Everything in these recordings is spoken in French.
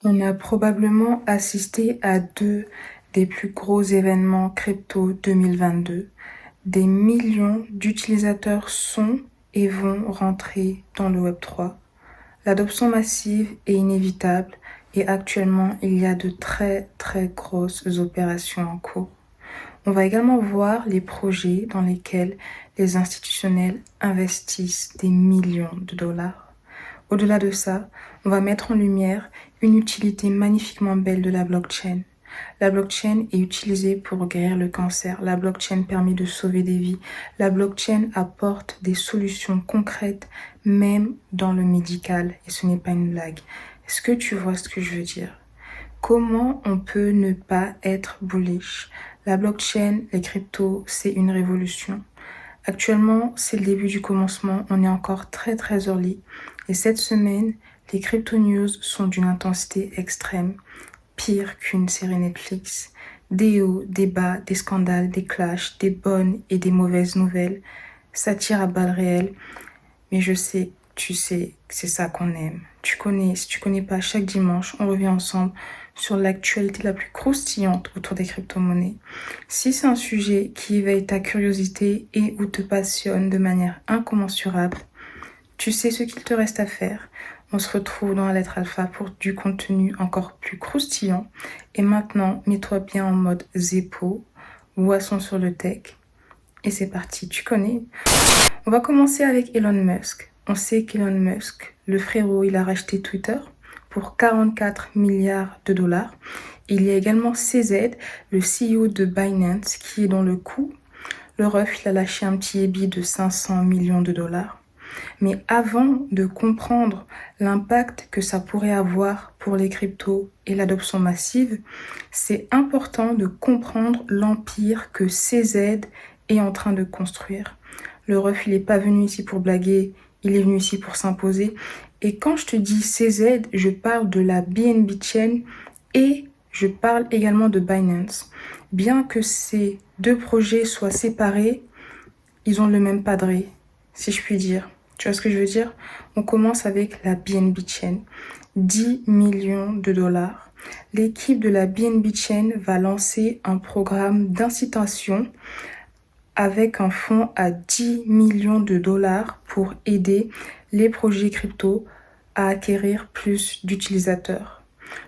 On a probablement assisté à deux des plus gros événements crypto 2022. Des millions d'utilisateurs sont et vont rentrer dans le Web3. L'adoption massive est inévitable et actuellement il y a de très grosses opérations en cours. On va également voir les projets dans lesquels les institutionnels investissent des millions de dollars. Au-delà de ça, on va mettre en lumière une utilité magnifiquement belle de la blockchain. La blockchain est utilisée pour guérir le cancer. La blockchain permet de sauver des vies. La blockchain apporte des solutions concrètes, même dans le médical. Et ce n'est pas une blague. Est-ce que tu vois ce que je veux dire? Comment on peut ne pas être bullish? La blockchain, les cryptos, c'est une révolution. Actuellement, c'est le début du commencement. On est encore très early. Et cette semaine, les crypto news sont d'une intensité extrême, pire qu'une série Netflix. Des hauts, des bas, des scandales, des clashs, des bonnes et des mauvaises nouvelles. Ça tire à balles réelles. Mais je sais, tu sais, que c'est ça qu'on aime. Si tu connais pas, chaque dimanche, on revient ensemble sur l'actualité la plus croustillante autour des crypto-monnaies. Si c'est un sujet qui éveille ta curiosité et ou te passionne de manière incommensurable, tu sais ce qu'il te reste à faire. On se retrouve dans la lettre alpha pour du contenu encore plus croustillant. Et maintenant, mets-toi bien en mode Zeppo, boisson sur le tech. Et c'est parti, tu connais. On va commencer avec Elon Musk. On sait qu'Elon Musk, le frérot, il a racheté Twitter pour 44 milliards de dollars. Il y a également CZ, le CEO de Binance, qui est dans le coup. Le ref, il a lâché un petit ébi de 500 millions de dollars. Mais avant de comprendre l'impact que ça pourrait avoir pour les cryptos et l'adoption massive, c'est important de comprendre l'empire que CZ est en train de construire. Le ref, il n'est pas venu ici pour blaguer, il est venu ici pour s'imposer. Et quand je te dis CZ, je parle de la BNB Chain et je parle également de Binance. Bien que ces deux projets soient séparés, ils ont le même padré, si je puis dire. Tu vois ce que je veux dire? On commence avec la BNB Chain. 10 millions de dollars. L'équipe de la BNB Chain va lancer un programme d'incitation avec un fonds à 10 millions de dollars pour aider les projets crypto à acquérir plus d'utilisateurs.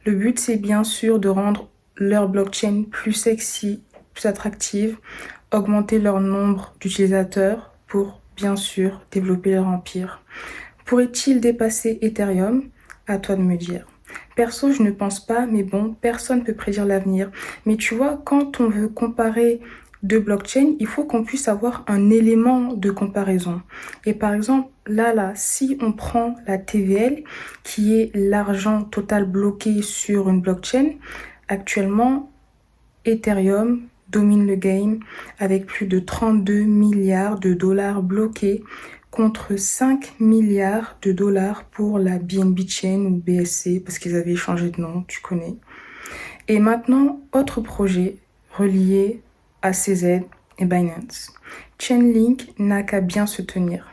Le but, c'est bien sûr de rendre leur blockchain plus sexy, plus attractive, augmenter leur nombre d'utilisateurs pour, bien sûr, développer leur empire. Pourrait-il dépasser Ethereum? À toi de me dire. Perso, je ne pense pas, mais bon, personne ne peut prédire l'avenir. Mais tu vois, quand on veut comparer deux blockchains, il faut qu'on puisse avoir un élément de comparaison. Et par exemple, là, si on prend la TVL, qui est l'argent total bloqué sur une blockchain, actuellement, Ethereum domine le game avec plus de 32 milliards de dollars bloqués contre 5 milliards de dollars pour la BNB Chain ou BSC parce qu'ils avaient changé de nom, tu connais. Et maintenant, autre projet relié à CZ et Binance. Chainlink n'a qu'à bien se tenir.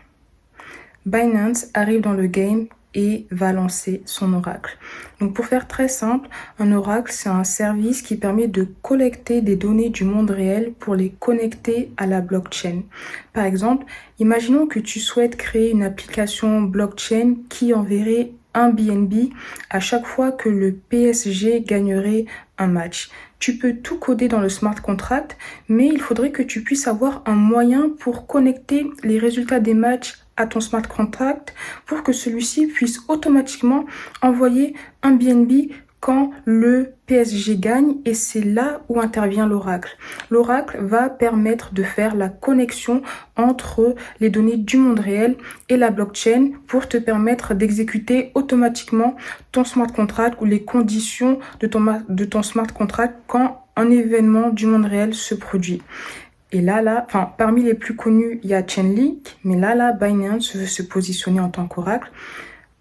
Binance arrive dans le game et va lancer son oracle. Donc pour faire très simple, un oracle, c'est un service qui permet de collecter des données du monde réel pour les connecter à la blockchain. Par exemple, imaginons que tu souhaites créer une application blockchain qui enverrait un BNB à chaque fois que le PSG gagnerait un match. Tu peux tout coder dans le smart contract, mais il faudrait que tu puisses avoir un moyen pour connecter les résultats des matchs à ton smart contract pour que celui-ci puisse automatiquement envoyer un BNB quand le PSG gagne, et c'est là où intervient l'oracle. L'oracle va permettre de faire la connexion entre les données du monde réel et la blockchain pour te permettre d'exécuter automatiquement ton smart contract ou les conditions de ton smart contract quand un événement du monde réel se produit. Et parmi les plus connus, il y a Chainlink, mais Binance veut se positionner en tant qu'oracle,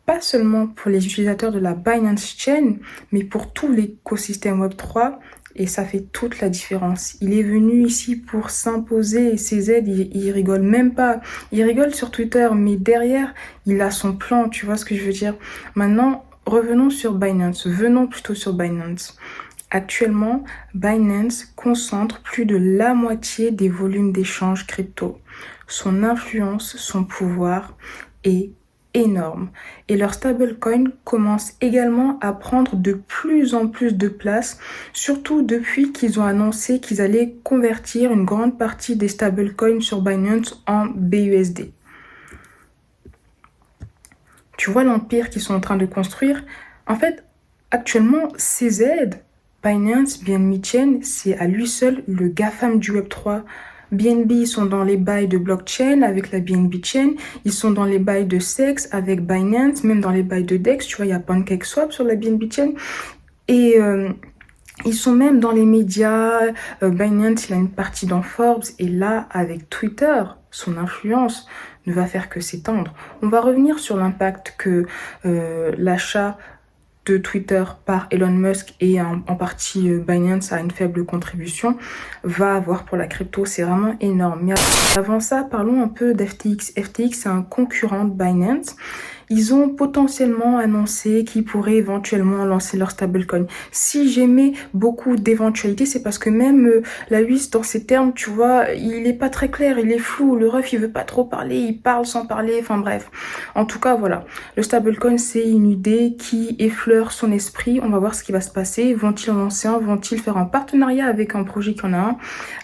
pas seulement pour les utilisateurs de la Binance Chain, mais pour tout l'écosystème Web3, et ça fait toute la différence. Il est venu ici pour s'imposer, et CZ, il rigole même pas. Il rigole sur Twitter, mais derrière, il a son plan, tu vois ce que je veux dire. Maintenant, venons plutôt sur Binance. Actuellement, Binance concentre plus de la moitié des volumes d'échanges crypto. Son influence, son pouvoir est énorme. Et leur stablecoin commence également à prendre de plus en plus de place, surtout depuis qu'ils ont annoncé qu'ils allaient convertir une grande partie des stablecoins sur Binance en BUSD. Tu vois l'empire qu'ils sont en train de construire? En fait, actuellement, CZ, Binance, BNB Chain, c'est à lui seul le GAFAM du Web3. BNB, ils sont dans les bails de blockchain avec la BNB Chain. Ils sont dans les bails de SEX avec Binance, même dans les bails de DEX. Tu vois, il y a PancakeSwap sur la BNB Chain. Et ils sont même dans les médias. Binance, il a une partie dans Forbes. Et là, avec Twitter, son influence ne va faire que s'étendre. On va revenir sur l'impact que l'achat de Twitter par Elon Musk et en partie Binance a une faible contribution, va avoir pour la crypto. C'est vraiment énorme. Mais avant ça, parlons un peu d'FTX. FTX, c'est un concurrent de Binance. Ils ont potentiellement annoncé qu'ils pourraient éventuellement lancer leur stablecoin. Si j'aimais beaucoup d'éventualités, c'est parce que même la WIS, dans ses termes, tu vois, il est pas très clair, il est flou. Le ref, il veut pas trop parler, il parle sans parler, enfin bref. En tout cas, voilà. Le stablecoin, c'est une idée qui effleure son esprit. On va voir ce qui va se passer. Vont-ils en lancer un? Vont-ils faire un partenariat avec un projet qui en a un?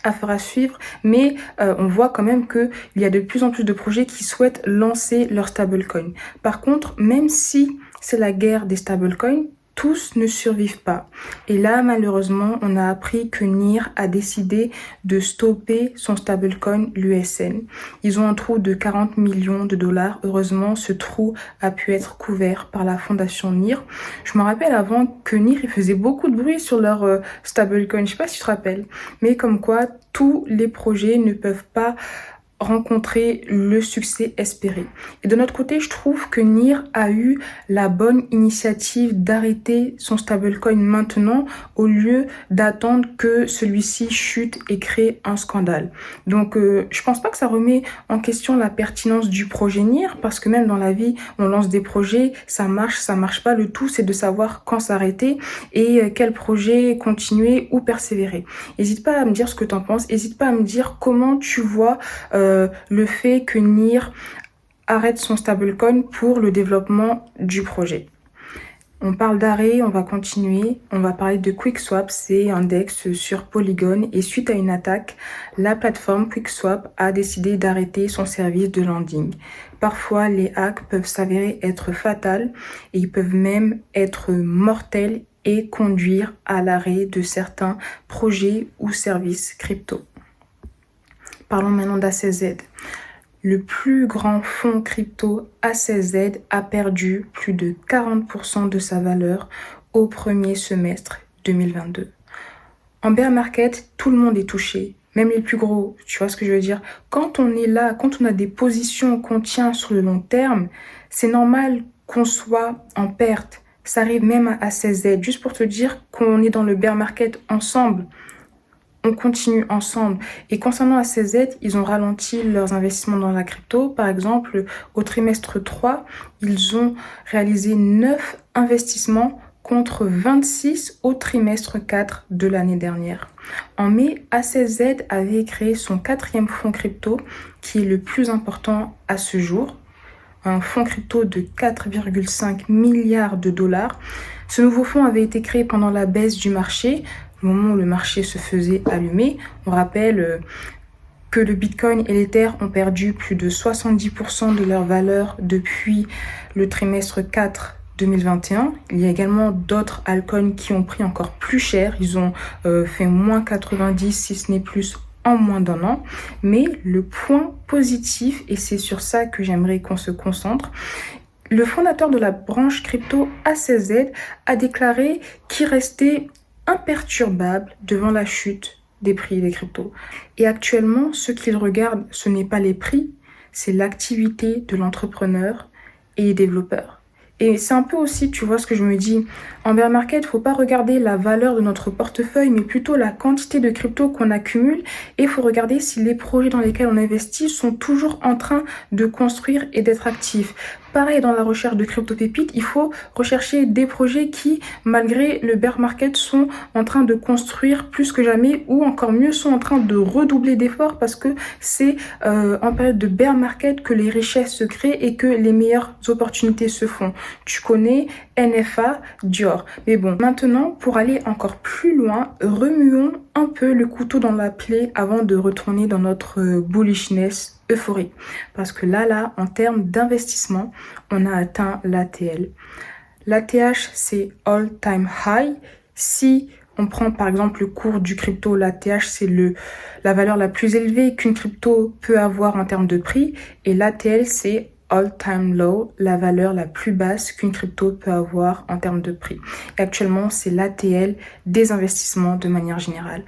Affaire à suivre. Mais on voit quand même qu'il y a de plus en plus de projets qui souhaitent lancer leur stablecoin. Par contre, même si c'est la guerre des stablecoins, tous ne survivent pas. Et là, malheureusement, on a appris que NIR a décidé de stopper son stablecoin, l'USN. Ils ont un trou de 40 millions de dollars. Heureusement, ce trou a pu être couvert par la fondation NIR. Je me rappelle avant que NIR il faisait beaucoup de bruit sur leur stablecoin. Je sais pas si tu te rappelles. Mais comme quoi, tous les projets ne peuvent pas rencontrer le succès espéré. Et de notre côté, je trouve que NIR a eu la bonne initiative d'arrêter son stablecoin maintenant au lieu d'attendre que celui-ci chute et crée un scandale. Donc, je pense pas que ça remet en question la pertinence du projet NIR parce que même dans la vie, on lance des projets, ça marche pas. Le tout, c'est de savoir quand s'arrêter et quel projet continuer ou persévérer. N'hésite pas à me dire ce que tu en penses. N'hésite pas à me dire comment tu vois le fait que NIR arrête son stablecoin pour le développement du projet. On parle d'arrêt, on va continuer. On va parler de QuickSwap, c'est un DEX sur Polygon. Et suite à une attaque, la plateforme QuickSwap a décidé d'arrêter son service de landing. Parfois, les hacks peuvent s'avérer être fatals et ils peuvent même être mortels et conduire à l'arrêt de certains projets ou services crypto. Parlons maintenant d'ACZ. Le plus grand fonds crypto ACZ a perdu plus de 40% de sa valeur au premier semestre 2022. En bear market, tout le monde est touché, même les plus gros, tu vois ce que je veux dire? Quand on est là, quand on a des positions qu'on tient sur le long terme, c'est normal qu'on soit en perte. Ça arrive même à ACZ, juste pour te dire qu'on est dans le bear market ensemble. On continue ensemble. Et concernant ACZ, ils ont ralenti leurs investissements dans la crypto. Par exemple, au trimestre 3, ils ont réalisé 9 investissements contre 26 au trimestre 4 de l'année dernière. En mai, ACZ avait créé son 4e fonds crypto, qui est le plus important à ce jour. Un fonds crypto de 4,5 milliards de dollars. Ce nouveau fonds avait été créé pendant la baisse du marché, au moment où le marché se faisait allumer. On rappelle que le Bitcoin et l'Ether ont perdu plus de 70% de leur valeur depuis le trimestre 4 2021. Il y a également d'autres altcoins qui ont pris encore plus cher. Ils ont fait moins 90, si ce n'est plus, en moins d'un an. Mais le point positif, et c'est sur ça que j'aimerais qu'on se concentre, le fondateur de la branche crypto ACZ a déclaré qu'il restait imperturbable devant la chute des prix des cryptos. Et actuellement, ce qu'il regarde, ce n'est pas les prix, c'est l'activité de l'entrepreneur et des développeurs. Et c'est un peu aussi, tu vois ce que je me dis, en bear market, faut pas regarder la valeur de notre portefeuille, mais plutôt la quantité de crypto qu'on accumule. Et il faut regarder si les projets dans lesquels on investit sont toujours en train de construire et d'être actifs. Pareil, dans la recherche de crypto-pépites, il faut rechercher des projets qui, malgré le bear market, sont en train de construire plus que jamais ou encore mieux, sont en train de redoubler d'efforts parce que c'est en période de bear market que les richesses se créent et que les meilleures opportunités se font. Tu connais NFA, Dior. Mais bon, maintenant, pour aller encore plus loin, remuons un peu le couteau dans la plaie avant de retourner dans notre bullishness euphorique. Parce que là, en termes d'investissement, on a atteint l'ATL. L'ATH, c'est all-time high. Si on prend par exemple le cours du crypto, l'ATH, c'est la valeur la plus élevée qu'une crypto peut avoir en termes de prix. Et l'ATL, c'est all-time low, la valeur la plus basse qu'une crypto peut avoir en termes de prix. Et actuellement, c'est l'ATL des investissements de manière générale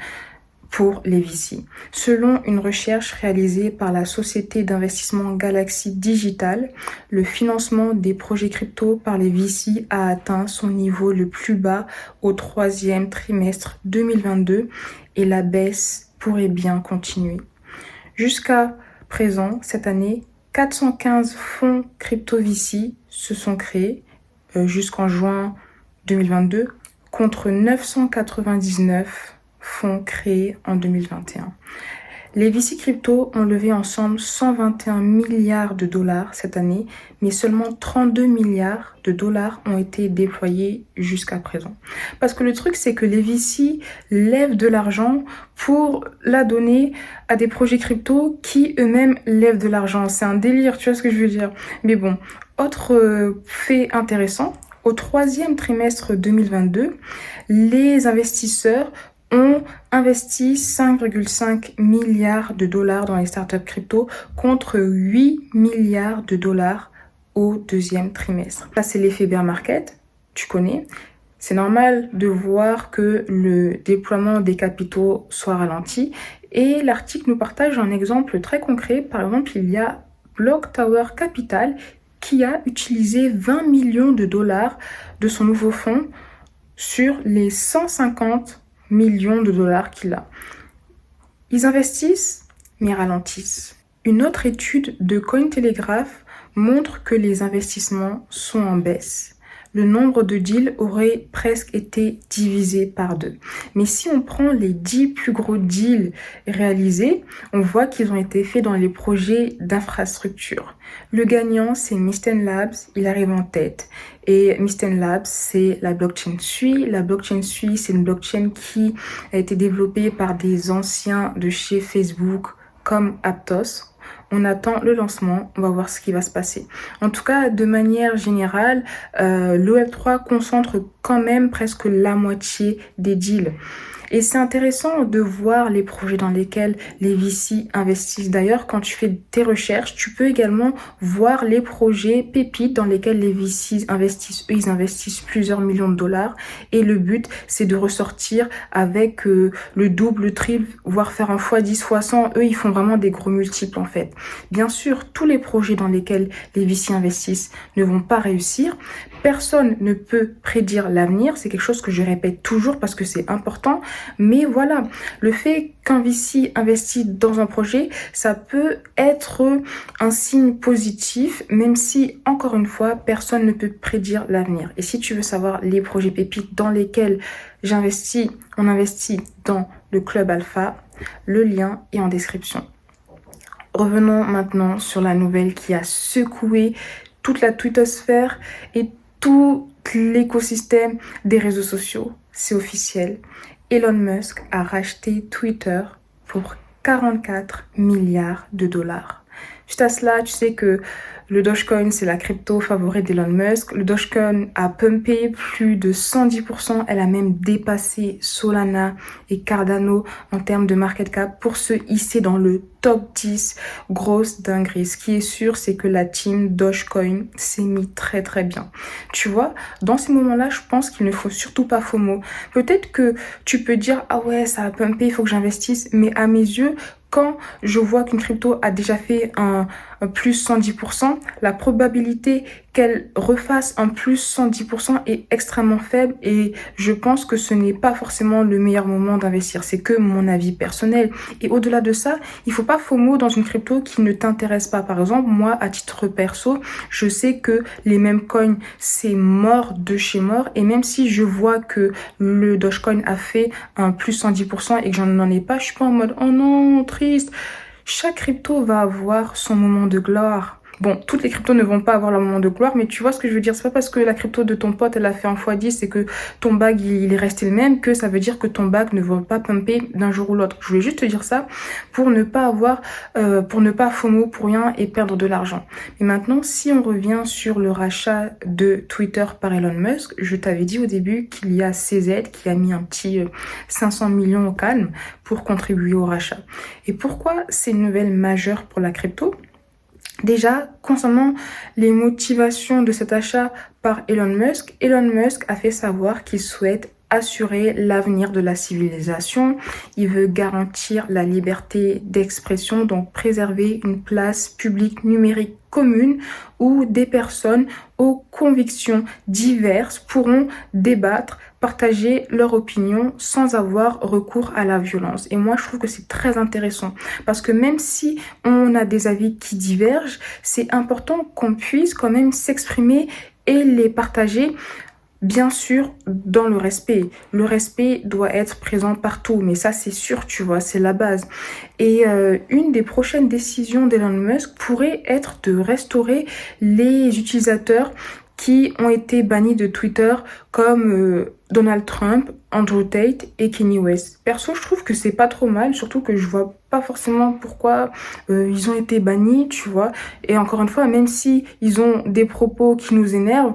pour les VC. Selon une recherche réalisée par la société d'investissement Galaxy Digital, le financement des projets crypto par les VC a atteint son niveau le plus bas au troisième trimestre 2022 et la baisse pourrait bien continuer. Jusqu'à présent, cette année, 415 fonds crypto VC se sont créés jusqu'en juin 2022 contre 999 fonds créés en 2021. Les VC crypto ont levé ensemble 121 milliards de dollars cette année, mais seulement 32 milliards de dollars ont été déployés jusqu'à présent. Parce que le truc, c'est que les VC lèvent de l'argent pour la donner à des projets crypto qui eux-mêmes lèvent de l'argent. C'est un délire, tu vois ce que je veux dire? Mais bon, autre fait intéressant, au troisième trimestre 2022, les investisseurs ont investi 5,5 milliards de dollars dans les startups crypto contre 8 milliards de dollars au deuxième trimestre. Ça, c'est l'effet bear market, tu connais. C'est normal de voir que le déploiement des capitaux soit ralenti. Et l'article nous partage un exemple très concret. Par exemple, il y a Block Tower Capital qui a utilisé 20 millions de dollars de son nouveau fonds sur les 150 millions de dollars qu'il a. Ils investissent, mais ralentissent. Une autre étude de Cointelegraph montre que les investissements sont en baisse. Le nombre de deals aurait presque été divisé par 2. Mais si on prend les 10 plus gros deals réalisés, on voit qu'ils ont été faits dans les projets d'infrastructure. Le gagnant, c'est Mysten Labs, il arrive en tête. Et Mysten Labs, c'est la blockchain Sui. La blockchain Sui, c'est une blockchain qui a été développée par des anciens de chez Facebook comme Aptos. On attend le lancement, on va voir ce qui va se passer. En tout cas, de manière générale, le Web3 concentre quand même presque la moitié des deals. Et c'est intéressant de voir les projets dans lesquels les VC investissent. D'ailleurs, quand tu fais tes recherches, tu peux également voir les projets pépites dans lesquels les VC investissent. Eux, ils investissent plusieurs millions de dollars. Et le but, c'est de ressortir avec le double, le triple, voire faire un x10, x100. Eux, ils font vraiment des gros multiples en fait. Bien sûr, tous les projets dans lesquels les VC investissent ne vont pas réussir. Personne ne peut prédire l'avenir. C'est quelque chose que je répète toujours parce que c'est important. Mais voilà, le fait qu'un VC investit dans un projet, ça peut être un signe positif, même si, encore une fois, personne ne peut prédire l'avenir. Et si tu veux savoir les projets pépites dans lesquels j'investis, on investit dans le Club Alpha, le lien est en description. Revenons maintenant sur la nouvelle qui a secoué toute la twittosphère et tout l'écosystème des réseaux sociaux. C'est officiel. Elon Musk a racheté Twitter pour 44 milliards de dollars. Juste à cela, tu sais que le Dogecoin, c'est la crypto favorite d'Elon Musk. Le Dogecoin a pumpé plus de 110%. Elle a même dépassé Solana et Cardano en termes de market cap pour se hisser dans le top 10. Grosse dinguerie. Ce qui est sûr, c'est que la team Dogecoin s'est mis très très bien. Tu vois, dans ces moments-là, je pense qu'il ne faut surtout pas FOMO. Peut-être que tu peux dire, ah ouais, ça a pumpé, il faut que j'investisse. Mais à mes yeux, quand je vois qu'une crypto a déjà fait un plus 110%, la probabilité qu'elle refasse un plus 110% est extrêmement faible et je pense que ce n'est pas forcément le meilleur moment d'investir. C'est que mon avis personnel. Et au-delà de ça, il faut pas FOMO dans une crypto qui ne t'intéresse pas. Par exemple, moi, à titre perso, je sais que les mêmes coins, c'est mort de chez mort. Et même si je vois que le Dogecoin a fait un plus 110% et que j'en ai pas, je suis pas en mode, oh non, triste. Chaque crypto va avoir son moment de gloire. Bon, toutes les cryptos ne vont pas avoir leur moment de gloire, mais tu vois ce que je veux dire. C'est pas parce que la crypto de ton pote, elle a fait un x10 et que ton bag, il est resté le même, que ça veut dire que ton bag ne va pas pumper d'un jour ou l'autre. Je voulais juste te dire ça pour ne pas pour ne pas FOMO pour rien et perdre de l'argent. Mais maintenant, si on revient sur le rachat de Twitter par Elon Musk, je t'avais dit au début qu'il y a CZ qui a mis un petit 500 millions au calme pour contribuer au rachat. Et pourquoi c'est une nouvelle majeure pour la crypto? Déjà, concernant les motivations de cet achat par Elon Musk a fait savoir qu'il souhaite assurer l'avenir de la civilisation. Il veut garantir la liberté d'expression, donc préserver une place publique numérique commune où des personnes aux convictions diverses pourront débattre, partager leur opinion sans avoir recours à la violence. Et moi, je trouve que c'est très intéressant parce que même si on a des avis qui divergent, c'est important qu'on puisse quand même s'exprimer et les partager. Bien sûr, dans le respect. Le respect doit être présent partout, mais ça c'est sûr, tu vois, c'est la base. Et une des prochaines décisions d'Elon Musk pourrait être de restaurer les utilisateurs qui ont été bannis de Twitter comme Donald Trump, Andrew Tate et Kanye West. Perso, je trouve que c'est pas trop mal, surtout que je vois pas forcément pourquoi ils ont été bannis, tu vois. Et encore une fois, même si ils ont des propos qui nous énervent,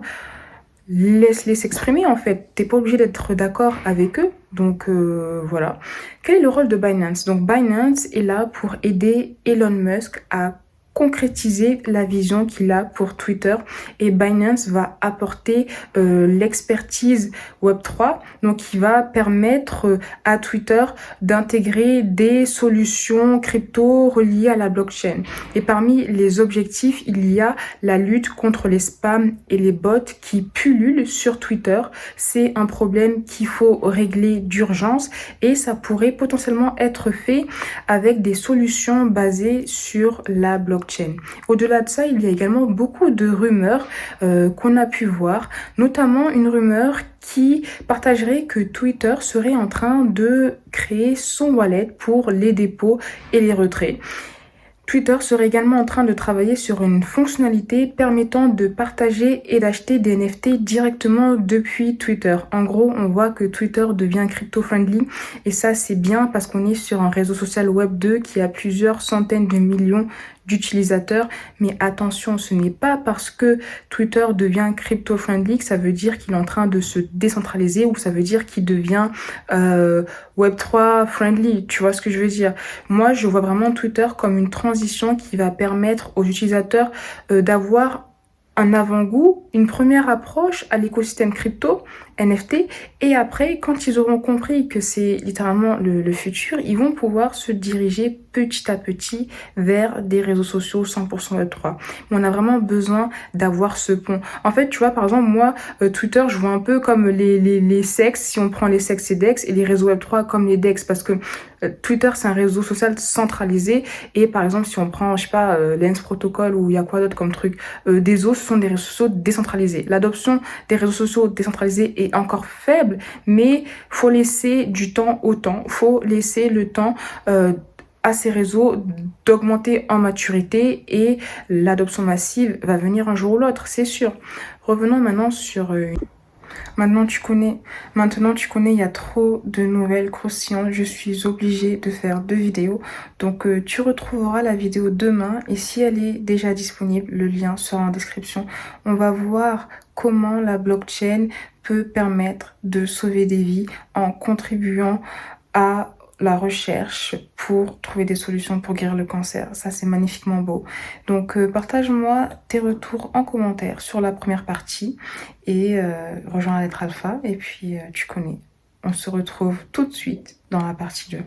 laisse-les s'exprimer en fait. T'es pas obligé d'être d'accord avec eux. Donc voilà. Quel est le rôle de Binance? Donc Binance est là pour aider Elon Musk à concrétiser la vision qu'il a pour Twitter et Binance va apporter l'expertise Web3 donc qui va permettre à Twitter d'intégrer des solutions crypto reliées à la blockchain. Et parmi les objectifs, il y a la lutte contre les spams et les bots qui pullulent sur Twitter. C'est un problème qu'il faut régler d'urgence et ça pourrait potentiellement être fait avec des solutions basées sur la blockchain. Au-delà de ça, il y a également beaucoup de rumeurs qu'on a pu voir, notamment une rumeur qui partagerait que Twitter serait en train de créer son wallet pour les dépôts et les retraits. Twitter serait également en train de travailler sur une fonctionnalité permettant de partager et d'acheter des NFT directement depuis Twitter. En gros, on voit que Twitter devient crypto-friendly et ça c'est bien parce qu'on est sur un réseau social Web 2 qui a plusieurs centaines de millions d'utilisateurs. Mais attention, ce n'est pas parce que Twitter devient crypto-friendly que ça veut dire qu'il est en train de se décentraliser ou ça veut dire qu'il devient Web3 friendly. Tu vois ce que je veux dire? Moi, je vois vraiment Twitter comme une transition qui va permettre aux utilisateurs d'avoir un avant-goût, une première approche à l'écosystème crypto, NFT, et après, quand ils auront compris que c'est littéralement le futur, ils vont pouvoir se diriger petit à petit vers des réseaux sociaux 100% Web3. Mais on a vraiment besoin d'avoir ce pont. En fait, tu vois, par exemple, moi, Twitter, je vois un peu comme les sexes, si on prend les sexes et DEX, et les réseaux Web3 comme les DEX, parce que Twitter, c'est un réseau social centralisé, et par exemple, si on prend, je sais pas, Lens Protocol, ou il y a quoi d'autre comme truc, des autres, ce sont des réseaux sociaux décentralisés. L'adoption des réseaux sociaux décentralisés est encore faible, mais faut laisser du temps au temps, faut laisser le temps à ces réseaux d'augmenter en maturité et l'adoption massive va venir un jour ou l'autre, c'est sûr. Revenons maintenant sur Maintenant tu connais, il y a trop de nouvelles croustillantes. Je suis obligée de faire 2 vidéos. Donc tu retrouveras la vidéo demain et si elle est déjà disponible, le lien sera en description. On va voir comment la blockchain peut permettre de sauver des vies en contribuant à la recherche pour trouver des solutions pour guérir le cancer. Ça, c'est magnifiquement beau. Donc, partage-moi tes retours en commentaire sur la première partie et rejoins la lettre alpha. Et puis, tu connais. On se retrouve tout de suite dans la partie 2.